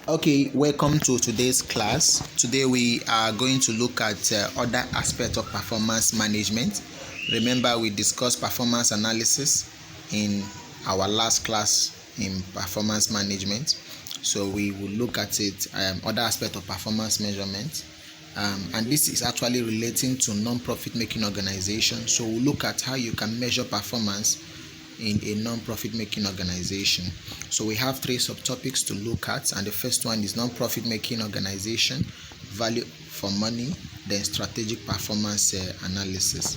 Okay, welcome to today's class. Today we are going to look at other aspects of performance management. Remember, we discussed performance analysis in our last class in performance management. So we will look at it, other aspects of performance measurement. And this is actually relating to non-profit making organization. So we'll look at how you can measure performance in a non-profit making organization. So we have three subtopics to look at, and the first one is non-profit making organization, value for money, then strategic performance analysis.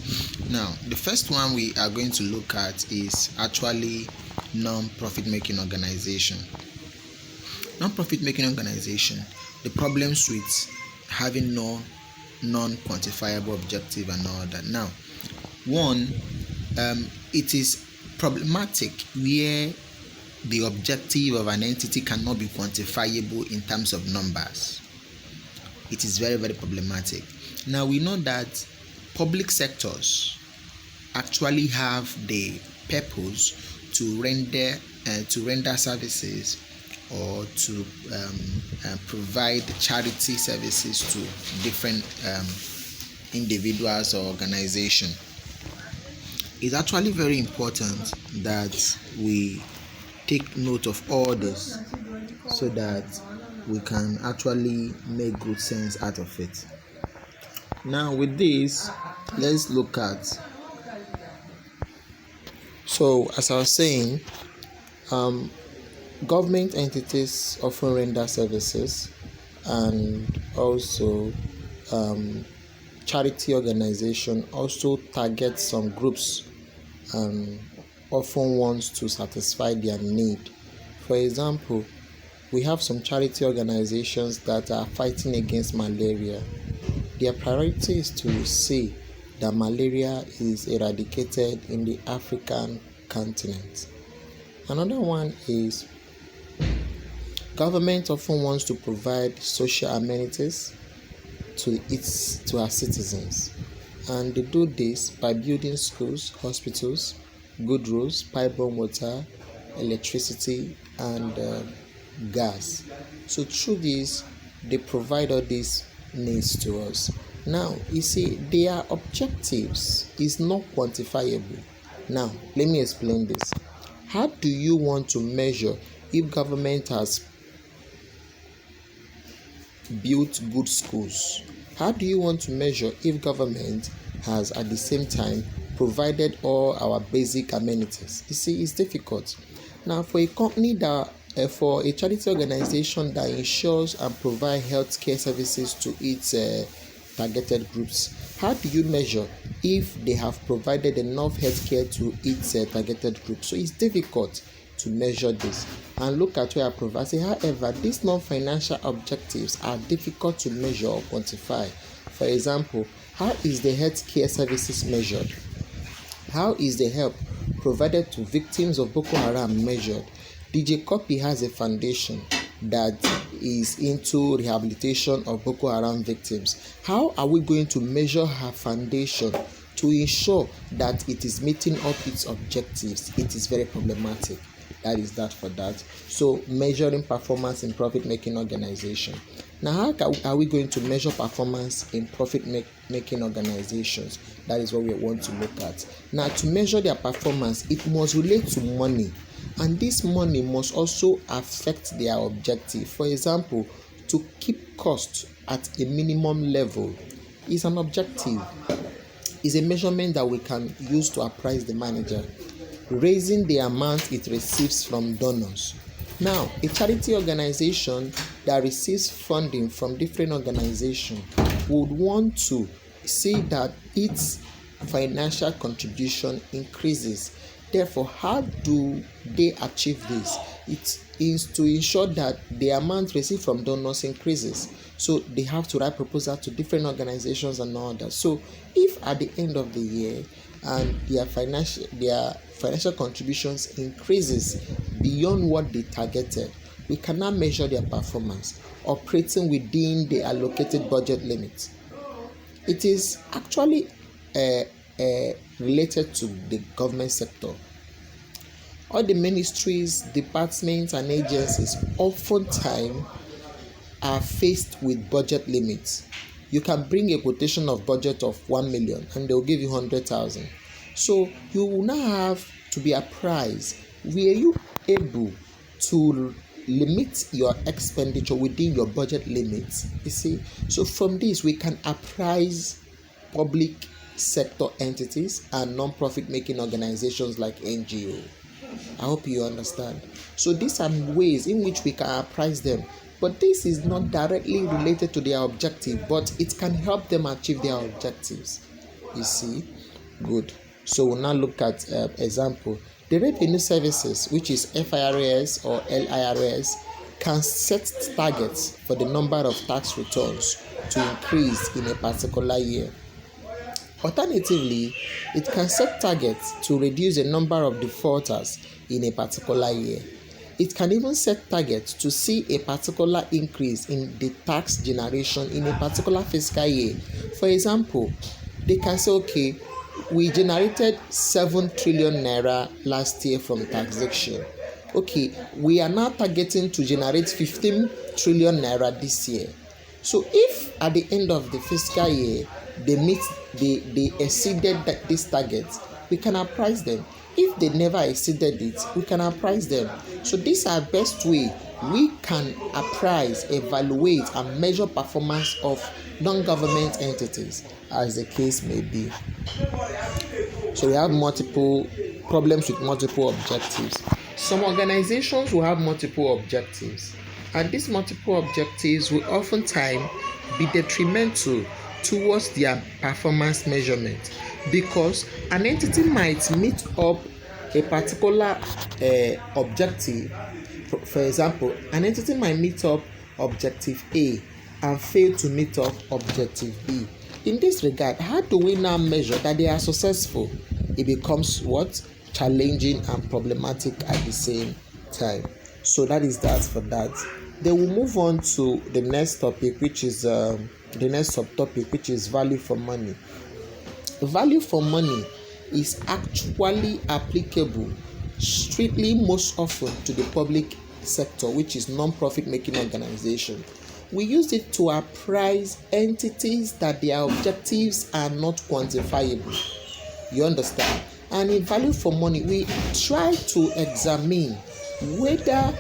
Now, the first one we are going to look at is actually non-profit making organization. Non-profit making organization, the problems with having no non-quantifiable objective and all that. Now, one, it is problematic where the objective of an entity cannot be quantifiable in terms of numbers. It is very, very problematic. Now we know that public sectors actually have the purpose to render services or to provide charity services to different individuals or organizations. It's actually very important that we take note of all this so that we can actually make good sense out of it. Now with this, let's look at, so as I was saying, government entities often render services, and also charity organization also target some groups and often wants to satisfy their need. For example, we have some charity organizations that are fighting against malaria. Their priority is to see that malaria is eradicated in the African continent. Another one is government often wants to provide social amenities to our citizens, and they do this by building schools, hospitals, good roads, pipe-borne water, electricity, and gas. So through this, they provide all these needs to us. Now, you see, their objectives is not quantifiable. Now, let me explain this. How do you want to measure if government has built good schools? How do you want to measure if government has at the same time provided all our basic amenities? You see, it's difficult. Now, for a company for a charity organization that ensures and provide healthcare services to its targeted groups, how do you measure if they have provided enough healthcare to its targeted group? So it's difficult to measure this. And look at where I provide. Say, however, these non-financial objectives are difficult to measure or quantify. For example, how is the healthcare services measured? How is the help provided to victims of Boko Haram measured? DJ Copy has a foundation that is into rehabilitation of Boko Haram victims. How are we going to measure her foundation to ensure that it is meeting up its objectives? It is very problematic. That is that for that. So measuring performance in profit-making organization. Now, how are we going to measure performance in profit-making organizations? That is what we want to look at. Now, to measure their performance, it must relate to money, and this money must also affect their objective. For example, to keep costs at a minimum level is an objective. Is a measurement that we can use to appraise the manager. Raising the amount it receives from donors. Now, a charity organization that receives funding from different organizations would want to see that its financial contribution increases. Therefore, how do they achieve this? It is to ensure that the amount received from donors increases. So they have to write proposals to different organizations and all that. So if at the end of the year and their financial contributions increases beyond what they targeted, we cannot measure their performance operating within the allocated budget limits. It is actually related to the government sector. All the ministries, departments, and agencies oftentimes are faced with budget limits. You can bring a quotation of budget of 1 million and they'll give you 100,000. So you will now have to be apprised. Were you able to limit your expenditure within your budget limits? You see, so from this we can apprise public sector entities and non-profit making organizations like NGO. I hope you understand. So these are ways in which we can apprise them, but this is not directly related to their objective, but it can help them achieve their objectives. You see, good. So we'll now look at example. The revenue services, which is FIRS or LIRS, can set targets for the number of tax returns to increase in a particular year. Alternatively, it can set targets to reduce the number of defaulters in a particular year. It can even set targets to see a particular increase in the tax generation in a particular fiscal year. For example, they can say, okay, we generated 7 trillion naira last year from taxation. Okay, we are now targeting to generate 15 trillion naira this year. So if at the end of the fiscal year they exceeded this target, we can apprise them. If they never exceeded it, we can apprise them. So these are best way we can apprise, evaluate, and measure performance of non-government entities, as the case may be. So we have multiple problems with multiple objectives. Some organizations will have multiple objectives, and these multiple objectives will oftentimes be detrimental towards their performance measurement, because an entity might meet up a particular objective. For example, an entity might meet up objective A and fail to meet up objective B. In this regard, how do we now measure that they are successful? It becomes what? Challenging and problematic at the same time. So that is that for that. Then we'll move on to the next topic, which is the next subtopic, which is value for money. Value for money is actually applicable strictly most often to the public sector, which is non-profit making organization. We use it to apprise entities that their objectives are not quantifiable. You understand? And in value for money, we try to examine whether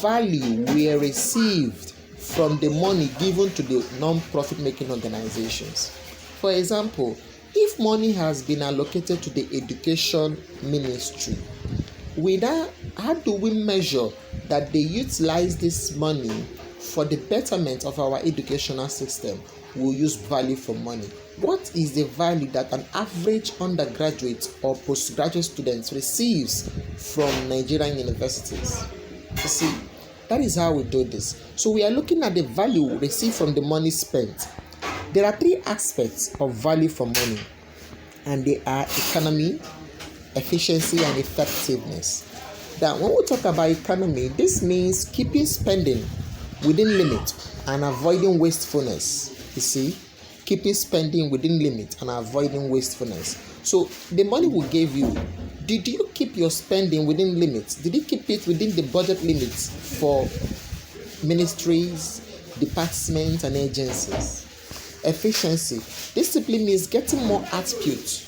value were received from the money given to the non-profit making organizations. For example, if money has been allocated to the education ministry, how do we measure that they utilize this money for the betterment of our educational system? We'll use value for money. What is the value that an average undergraduate or postgraduate student receives from Nigerian universities? You see, that is how we do this. So we are looking at the value received from the money spent. There are 3 aspects of value for money, and they are economy, efficiency, and effectiveness. Now, when we talk about economy, this means keeping spending within limit and avoiding wastefulness. You see, keeping spending within limit and avoiding wastefulness. So the money we gave you, did you keep your spending within limits? Did you keep it within the budget limits for ministries, departments, and agencies? Efficiency. This simply means getting more output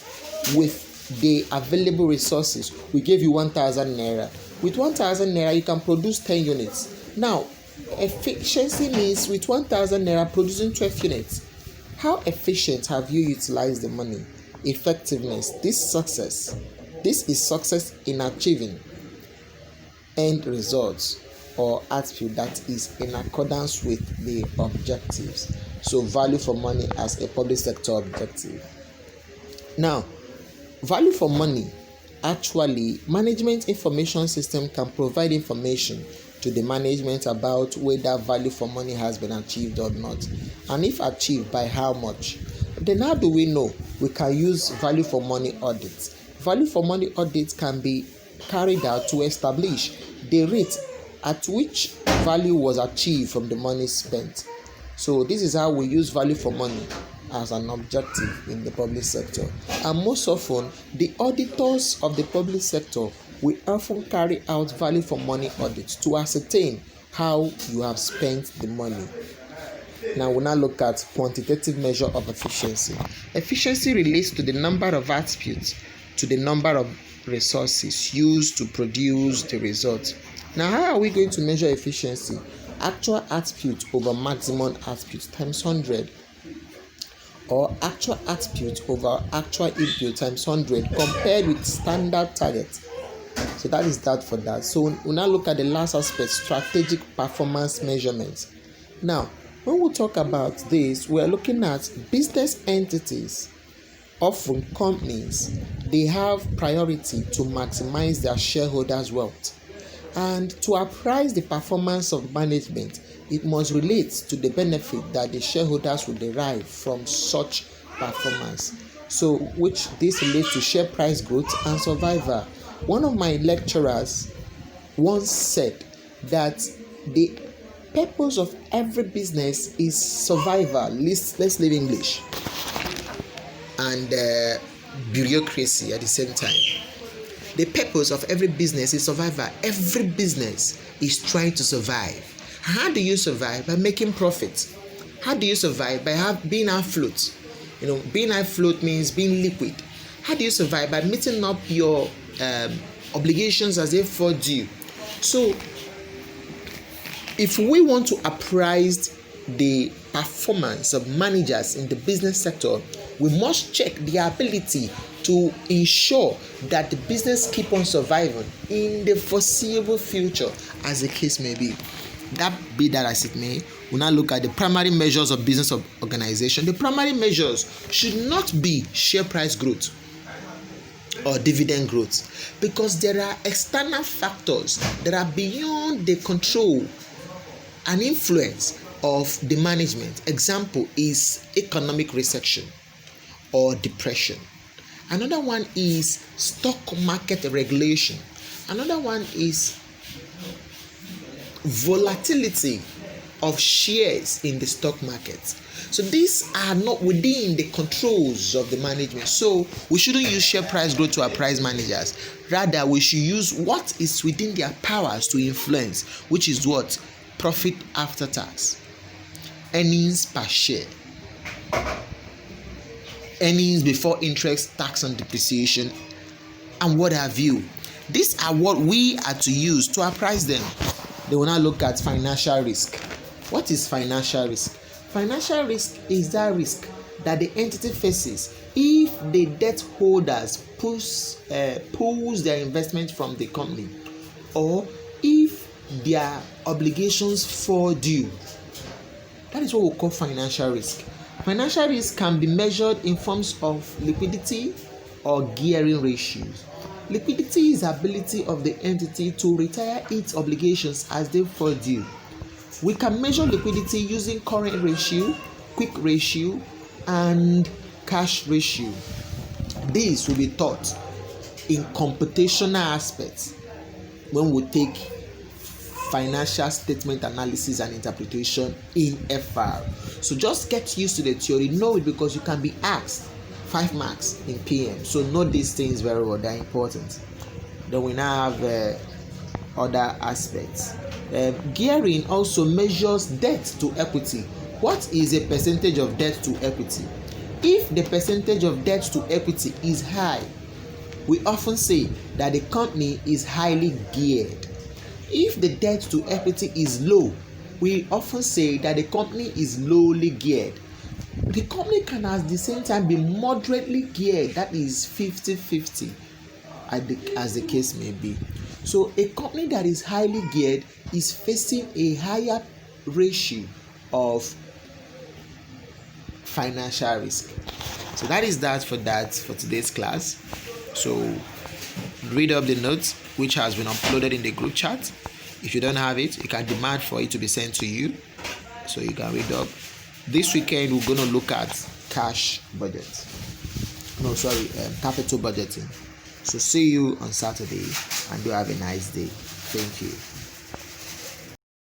with the available resources. We gave you 1,000 naira. With 1,000 naira, you can produce 10 units. Now, efficiency means with 1,000 naira producing 12 units. How efficient have you utilized the money? Effectiveness. This is success in achieving end results or output that is in accordance with the objectives. So value for money as a public sector objective. Now, value for money, actually, management information system can provide information to the management about whether value for money has been achieved or not, and if achieved, by how much. Then how do we know? We can use value for money audits. Value for money audits can be carried out to establish the rate at which value was achieved from the money spent. So this is how we use value for money as an objective in the public sector. And most often, the auditors of the public sector will often carry out value for money audits to ascertain how you have spent the money. Now we'll now look at quantitative measure of efficiency. Efficiency relates to the number of outputs to the number of resources used to produce the result. Now, how are we going to measure efficiency? Actual output over maximum output times 100, or actual output over actual input times 100 compared with standard target. So that is that for that. So we'll now look at the last aspect, strategic performance measurements. Now, when we talk about this, we are looking at business entities. Often companies, they have priority to maximize their shareholders' wealth. And to appraise the performance of management, it must relate to the benefit that the shareholders will derive from such performance. So, which this relates to share price growth and survival. One of my lecturers once said that the purpose of every business is survival. Let's leave English and bureaucracy at the same time. The purpose of every business is survival. Every business is trying to survive. How do you survive? By making profit. How do you survive? By being afloat. Being afloat means being liquid. How do you survive? By meeting up your obligations as they fall due. So, if we want to appraise the performance of managers in the business sector, we must check their ability to ensure that the business keep on surviving in the foreseeable future, as the case may be. That be that as it may, we'll now look at the primary measures of business organization. The primary measures should not be share price growth or dividend growth, because there are external factors that are beyond the control and influence of the management. Example is economic recession or depression. Another one is stock market regulation. Another one is volatility of shares in the stock market. So these are not within the controls of the management. So we shouldn't use share price growth to appraise managers. Rather, we should use what is within their powers to influence, which is what? Profit after tax, earnings per share, earnings before interest, tax and depreciation, and what have you. These are what we are to use to appraise them. They will now look at financial risk. What is financial risk? Financial risk is that risk that the entity faces if the debt holders pulls their investment from the company, or if their obligations fall due. That is what we call financial risk. Financial risk can be measured in forms of liquidity or gearing ratios. Liquidity is the ability of the entity to retire its obligations as they fall due. We can measure liquidity using current ratio, quick ratio, and cash ratio. These will be taught in computational aspects when we take financial statement analysis and interpretation in FR. So just get used to the theory, know it, because you can be asked 5 marks in PM. So know these things very well, they're important. Then we now have other aspects. Gearing also measures debt to equity. What is a percentage of debt to equity? If the percentage of debt to equity is high, we often say that the company is highly geared. If the debt to equity is low, we often say that the company is lowly geared. The company can at the same time be moderately geared, that is 50-50, as the case may be. So a company that is highly geared is facing a higher ratio of financial risk. So that is that for today's class. So read up the notes which has been uploaded in the group chat. If you don't have it, you can demand for it to be sent to you, so you can read up. This weekend we're going to look at capital budgeting. So see you on Saturday, and do have a nice day. Thank you.